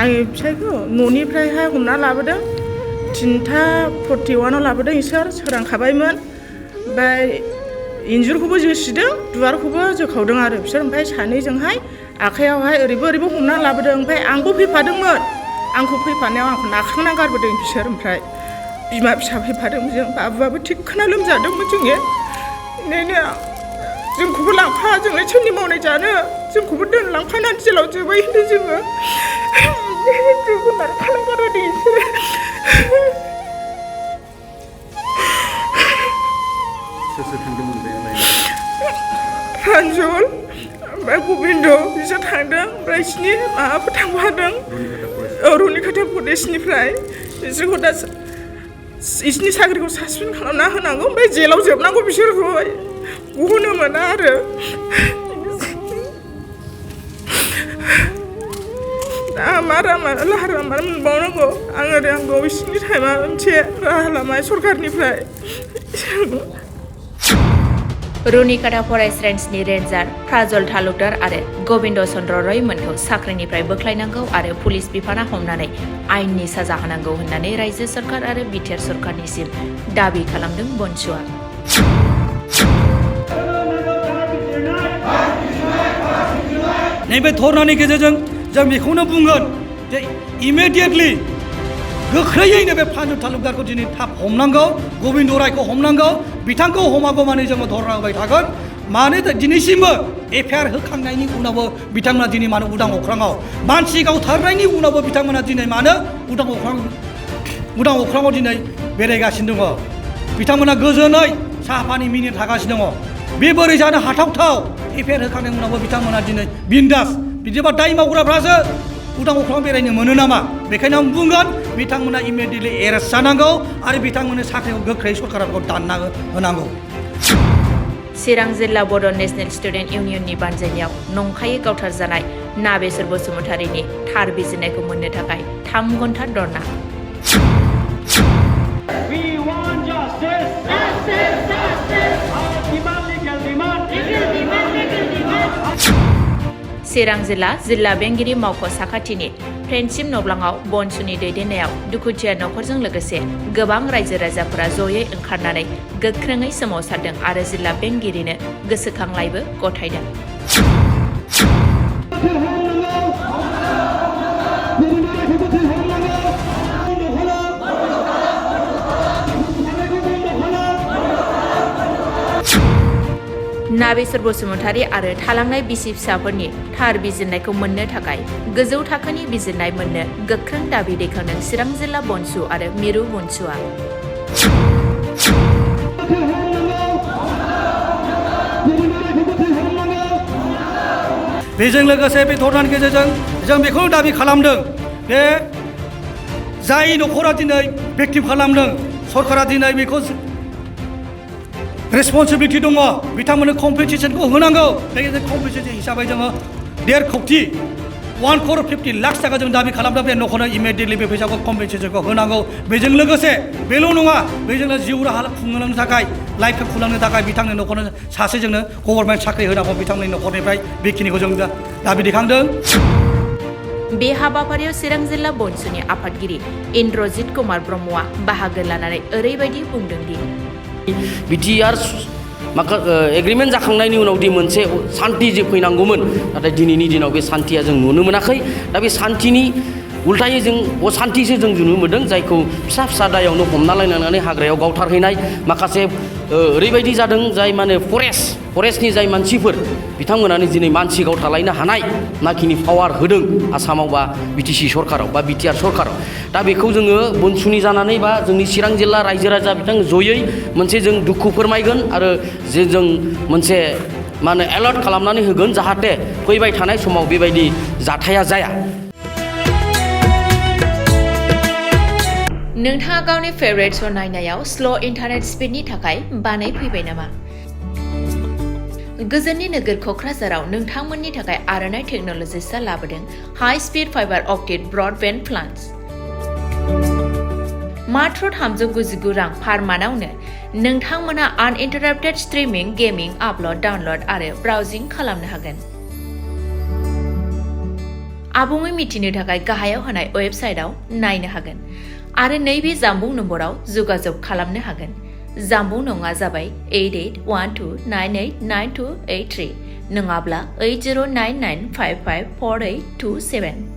आंनि फिसायखौ न'निफ्रायहाय हमना लाबोदों 3:41 लाबोदों इसोर सोरांखाबायमोन ओमफ्राय इन्जुरखौबो जोसिदों दुवारखौबो जोखावदों आरो बिसोर ओमफ्राय सानैजोंहाय आखाइयावहाय ओरैबो हमना लाबोदों ओमफ्राय आंबो फैफादोंमोन आंखौ फैफानायाव आंखौ नाख्रांना गारबोदों बिसोर ओमफ्राय बिमा फिसा फैफादों जों बाबुआबो थिगखोना लोमजादोंमोन जोंनिया बिदिनो जोंखौबो लांफा जोंलाय सोरनि मावनाय जानो जोंखौबो दोनलांफानानै जेलाव जोबै होनदों जोङो जोगोनार खालामगारदों बिसोरो सोर थांदोंमोन बे प्रान्जल ओमफ्राय गबिन्द बिसोर थांदों ओमफ्राय बिसिनि माबाफोर थांफादों रुनिकाटा प्रदेशनिफ्राय बिसोरखौ दा बिसिनि साख्रिखौ सासपेन्ड खालामना होनांगौ ओमफ्राय जेलाव जोबनांगौ बिसोरखौ गहोनो मोना आरो दा मा लाहार लामा मोनबावनांगौ आङो रोंगौ बिसिनि टाइमा मोनसे राहा लामा सरकारनिफ्राय रुनिकाटा फरेस्ट रेन्जनि रेन्जार प्राजल तालुकदार आरो गबिन्द चन्द्र रय मोनखौ साख्रिनिफ्राय बोख्लायनांगौ आरो पुलिस बिफाना हमनानै आयेननि साजा होनांगौ होननानै रायजो सरकार आरो बिटिआर सरकारनिसिम दाबि खालामदों BoNSUआ। नैबे धरनानि गेजेरजों जों बेखौनो बुंगोन जे इमिडियेटलि गोख्रैयैनो बे प्राजल तालुकदारखौ दिनै थाब हमनांगौ गबिन्द रायखौ हमनांगौ बिथांखौ हमागौ माने जोङो धरना होबाय थागोन मानो दिनैसिमबो एफआइआर होखांनायनि उनावबो बिथांमोना दिनै मानो उदां अख्राङाव मानसि गावथारनायनि उनावबो बिथांमोना दिनै मानो उदां अख्राङाव दिनै बेरायगासिनो दङ बिथांमोना गोजोनै साहा पानि मिनिनो थागासिनो दङ बे बोरै जानो हाथावथाव एफआइआर होखांनायनि उनावबो बिथांमोना दिनै बिन्दास बिदिबा दाय मावग्राफ्रासो उदां अख्राङाव बेरायनो मोनो नामा बेखायनो आं बुंगोन बिथांमोना इमिडियेटलि एरेस्ट जानांगौ आरो बिथांमोननो साख्रिखौ गोख्रै सरकाराखौ दानना होनांगौ। चिरां जिल्ला बड' नेशनेल स्टुडेन्ट इउनियननि बानजायनायाव नंखायै गावथार जानाय नाबेसर बसुमतारीनि थार बिजिरनायखौ मोननो थाखाय 3 घन्टा धरना। चिरां जिल्ला बेंगिरि मावख' साखाथिनि फ्रेन्डशिप नब्लाङाव BoNSUनि दैदेननायाव दुखुथिया नखरजों लोगोसे गोबां रायजो राजाफोरा जयै ओंखारनानै गोख्रोङै सोमावसारदों आरो जिल्ला बेंगिरिनो गोसोखांलायबो गथायदों। नाबेसर बसुमतारी आरो थालांनाय बिसि फिसाफोरनि थार बिजिरनायखौ मोननो थाखाय गोजौ थाखोनि बिजिरनाय मोननो गोख्रों दाबि दैखांदों चिरां जिल्ला BoNSU आरो मिरु BoNSUआ। बेजों लोगोसे बे धरनानि गेजेरजों जों बेखौनो दाबि खालामदों बे जाय नखरा दिनै भिक्टिम खालामदों सरकारा दिनै बेखौ रेसपन्सिबिलिटि दङ बिथांमोननो कम्पेनसेसनखौ होनांगौ बे कम्पेनसेसन हिसाबै जोङो 1.5 कोटि 1,50 लाख थाखा जों दाबि खालामदों बे नखरनो इमिडियेटलि बे फैसाखौ कम्पेनसेसनखौ होनांगौ बेजों लोगोसे बेल' नङा बेजोंनो जिउ राहा खुंलांनो थाखाय लाइफखौ खुंलांनो थाखाय बिथांनि नखरनो सासे जोंनो गभर्नमेन्ट साख्रि होनांगौ बिथांमोननि नखरनिफ्राय बेखिनिखौ जों दाबि दैखांदों। बे हाबाफारियाव चिरां जिल्ला BoNSUनि आफादगिरि इन्द्रजित कुमार ब्रह्मआ बाहागो लानानै ओरैबायदि बुंदों दि बिटिआर एग्रिमेन्ट जाखांनायनि उनाव दि मोनसे सान्थि जे फैनांगौमोन नाथाय दिनैनि दिनाव बे सान्थिया जों नुनो मोनाखै दा बे सान्थिनि उल्टायै जों असान्थिसो जों नुनो मोनदों जायखौ फिसा फिसा दायावनो हमना लायनानै हाग्रायाव गावथारहैनाय माखासे ओरैबायदि जादों जाय माने फरेस्टनि जाय मानसिफोर बिथांमोनानो दिनै मानसि गावथारलायनो हानाय नाखिनि पावार होदों आसामाव बा बिटिसि सरकाराव बा बिटिआर सरकाराव दा बेखौ जोङो BoNSUनि जानानै बा जोंनि चिरां जिल्ला रायजो राजा बिथां जयै मोनसे जों दुखु फोरमायगोन आरो जे जों मोनसे मा होनो एलार्ट खालामनानै होगोन जाहाथे फैबाय थानाय समाव बेबायदि जाथाया जाया। नोंथाङा गावनि फेभरेट श' नायनायाव स्ल' इन्टारनेट स्पिडनि थाखाय बानाय फैबाय नामा? गोजोननि नोगोर क'क्राझाराव नोंथांमोननि थाखाय आर'नाइ टेक्न'लजिसआ लाबोदों high speed fibre optic broadband plans. मात्र 399 रां पार मान्थआवनो नोंथांमोना आनइन्टाराप्टेड स्ट्रीमिंग गेमिं आपल'ड डाउनल'ड आरो ब्राउजिं खालामनो हागोन। आबुङै मिथिनो थाखाय गाहायाव होनाय वेबसाइटआव नायनो हागोन आरो नैबे जानबुं नम्बराव जगाजग खालामनो हागोन। जानबुं नङा जाबाय 8812989283 नङाब्ला 8099554827।